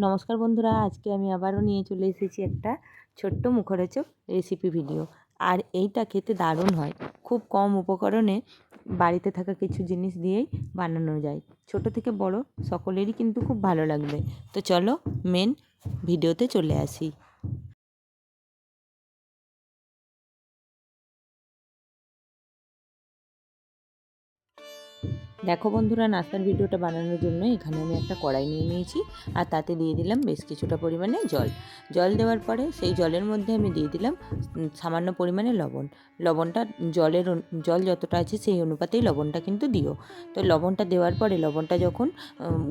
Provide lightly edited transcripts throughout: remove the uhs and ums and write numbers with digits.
নমস্কার বন্ধুরা, আজকে আমি আবারও নিয়ে চলে এসেছি একটা ছোট্ট মুখরোচক রেসিপি ভিডিও। আর এইটা খেতে দারুণ হয়। খুব কম উপকরণে বাড়িতে থাকা কিছু জিনিস দিয়েই বানানো যায়। ছোট থেকে বড় সকলেরই কিন্তু খুব ভালো লাগবে। তো চলো মেন ভিডিওতে চলে আসি। দেখো বন্ধুরা, নাস্তার ভিডিওটা বানানোর জন্য এখানে আমি একটা কড়াই নিয়ে নিয়েছি আর তাতে দিয়ে দিলাম বেশ কিছুটা পরিমাণে জল দেওয়ার পরে সেই জলের মধ্যে আমি দিয়ে দিলাম সামান্য পরিমাণে লবণটা জল যতটা আছে সেই অনুপাতেই লবণটা কিন্তু দিও। তো লবণটা দেওয়ার পরে লবণটা যখন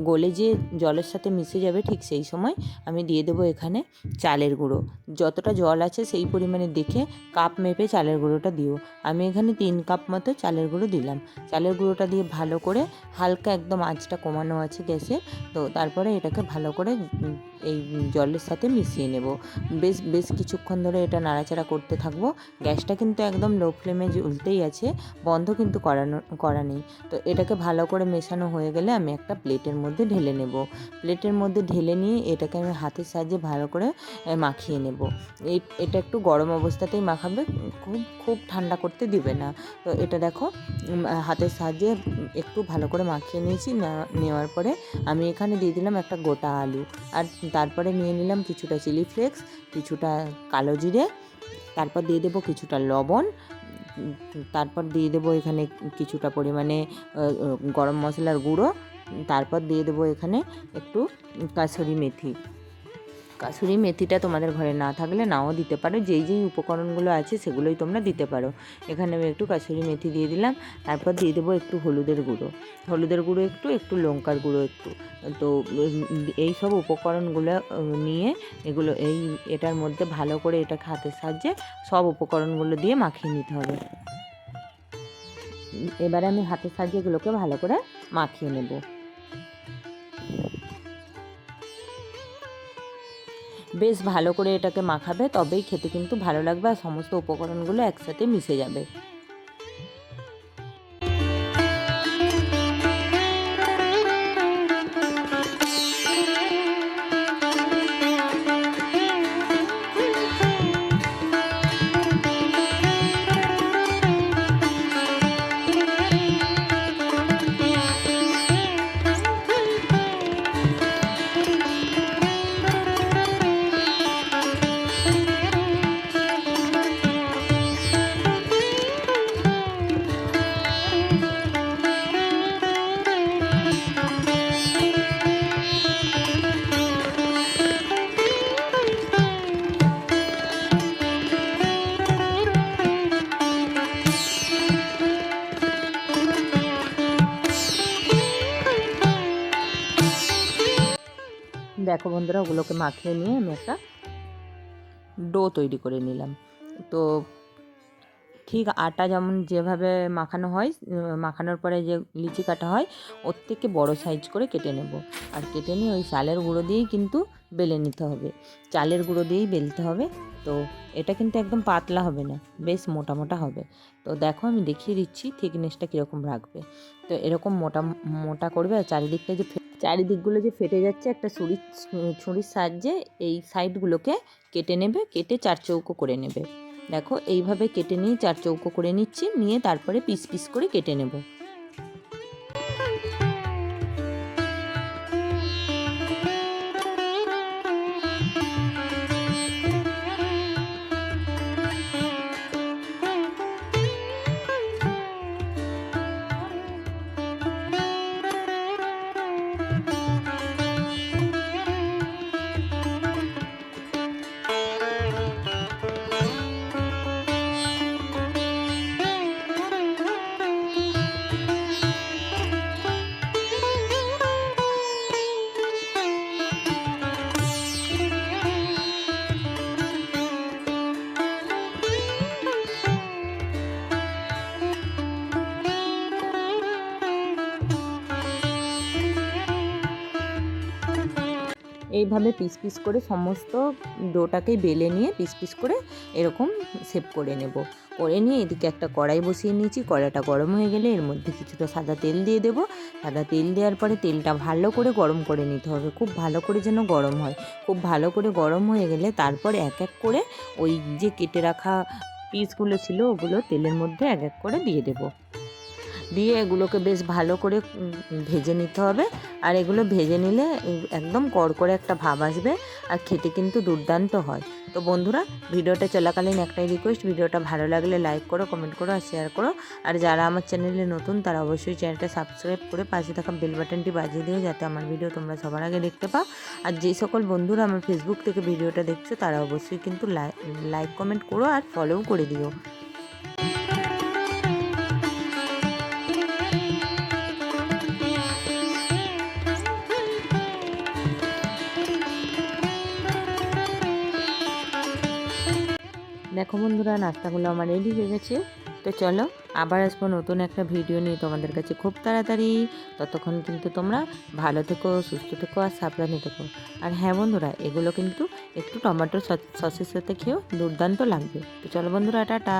গলে যে জলের সাথে মিশে যাবে ঠিক সেই সময় আমি দিয়ে দেবো এখানে চালের গুঁড়ো। যতটা জল আছে সেই পরিমাণে দেখে কাপ মেপে চালের গুঁড়োটা দিও। আমি এখানে 3 কাপ মতো চালের গুঁড়ো দিলাম। চালের গুঁড়োটা দিয়ে ভালো করে হালকা একদম আঁচটা কমানো আছে গ্যাসে। তো তারপরে এটাকে ভালো করে এই জলের সাথে মিশিয়ে নেব। বেশ কিছুক্ষণ ধরে এটা নাড়াচাড়া করতে থাকবো। গ্যাসটা কিন্তু একদম লো ফ্লেমে জ্বলতেই আছে, বন্ধ কিন্তু করা নেই। তো এটাকে ভালো করে মেশানো হয়ে গেলে আমি একটা প্লেটের মধ্যে ঢেলে নেব। প্লেটের মধ্যে ঢেলে নিয়ে এটাকে আমি হাতের সাহায্যে ভালো করে মাখিয়ে নেব। এটা একটু গরম অবস্থাতেই মাখাবে, খুব ঠান্ডা করতে দিবে না। তো এটা দেখো হাতের সাহায্যে একটু ভালো করে মাখিয়ে নিয়েছি। নেওয়ার পরে আমি এখানে দিয়ে দিলাম একটা গোটা আলু, আর তারপরে নিয়ে নিলাম কিছুটা চিলি ফ্লেক্স, কিছুটা কালো জিরে, তারপর দিয়ে দেবো কিছুটা লবণ, তারপর দিয়ে দেবো এখানে কিছুটা পরিমাণে গরম মশলার গুঁড়ো, তারপর দিয়ে দেবো এখানে একটু কাসুরি মেথিটা তোমাদের ঘরে না থাকলে নাও দিতে পারো। যেই উপকরণগুলো আছে সেগুলোই তোমরা দিতে পারো। এখানে আমি একটু কাসুরি মেথি দিয়ে দিলাম। তারপর দিয়ে দেবো একটু হলুদের গুঁড়ো একটু লঙ্কার গুঁড়ো একটু। তো এই সব উপকরণগুলো নিয়ে এটার মধ্যে ভালো করে এটাকে হাতের সাহায্যে সব উপকরণগুলো দিয়ে মাখিয়ে নিতে হবে। এবারে আমি হাতের সাহায্যে এগুলোকে ভালো করে মাখিয়ে নেব। বেশ ভালো করে এটাকে মাখাবে, তবেই খেতে কিন্তু ভালো লাগবে আর সমস্ত উপকরণগুলো একসাথে মিশে যাবে। দেখো বন্ধুরা, ওগুলোকে মাখিয়ে নিয়ে আমি একটা ডো তৈরি করে নিলাম। তো ঠিক আটা যেভাবে মাখানো হয়, মাখানোর পরে যে লিচি কাটা হয় ওর থেকে বড় সাইজ করে কেটে নেব। আর কেটে নিয়ে ওই চালের গুঁড়ো দিয়েই কিন্তু বেলে নিতে হবে, চালের গুঁড়ো দিয়েই বেলতে হবে। তো এটা কিন্তু একদম পাতলা হবে না, বেশ মোটা হবে। তো দেখো আমি দেখিয়ে দিচ্ছি থিকনেসটা কীরকম রাখবে। তো এরকম মোটা করবে। আর চারিদিকগুলো যে ফেটে যাচ্ছে একটা ছুরির সাহায্যে এই সাইডগুলোকে কেটে নেবে, কেটে 4 চৌকো করে নেবে। দেখো এইভাবে কেটে নিয়ে 4 চৌকো করে নিচ্ছি, নিয়ে তারপরে পিস করে কেটে নেব। এইভাবে পিস করে সমস্ত ডোটাকে বেলে নিয়ে পিস করে এরকম শেপ করে নেব। করে নিয়ে এদিকে একটা কড়াই বসিয়ে নিয়েছি। কড়াইটা গরম হয়ে গেলে এর মধ্যে কিছুটা সাদা তেল দিয়ে দেবো। সাদা তেল দেওয়ার পরে তেলটা ভালো করে গরম করে নিতে হবে, খুব ভালো করে যেন গরম হয়। খুব ভালো করে গরম হয়ে গেলে তারপর এক এক করে ওই যে কেটে রাখা পিসগুলো ছিল ওগুলো তেলের মধ্যে এক এক করে দিয়ে দেবো। দিয়ে এগুলোকে বেশ ভালো করে ভেজে নিতে হবে। আর এগুলো ভেজে নিলে একদম কড়কড়ে একটা ভাব আসবে, আর খেতে কিন্তু দুর্দান্ত হয়। তো বন্ধুরা, ভিডিওটা চলাকালীন একটাই রিকোয়েস্ট, ভিডিওটা ভালো লাগলে লাইক করো, কমেন্ট করো আর শেয়ার করো। আর যারা আমার চ্যানেলে নতুন তারা অবশ্যই চ্যানেলটা সাবস্ক্রাইব করে পাশে থাকা বেল বাটনটি বাজিয়ে দিও, যাতে আমার ভিডিও তোমরা সবার আগে দেখতে পাও। আর যে সকল বন্ধুরা আমার ফেসবুক থেকে ভিডিওটা দেখছো তারা অবশ্যই কিন্তু লাইক কমেন্ট করো আর ফলোও করে দিও। দেখো বন্ধুরা, নাস্তাগুলো আমার রেডি হয়ে গেছে। তো চলো আবার আসবো নতুন একটা ভিডিও নিয়ে তোমাদের কাছে খুব তাড়াতাড়ি। ততক্ষণ কিন্তু তোমরা ভালো থেকো, সুস্থ থেকো আর সাবধানে থেকো। আর হ্যাঁ বন্ধুরা, এগুলো কিন্তু একটু টমেটো সসের সাথে খেয়েও দুর্দান্ত লাগবে। তো চলো বন্ধুরা, টাটা।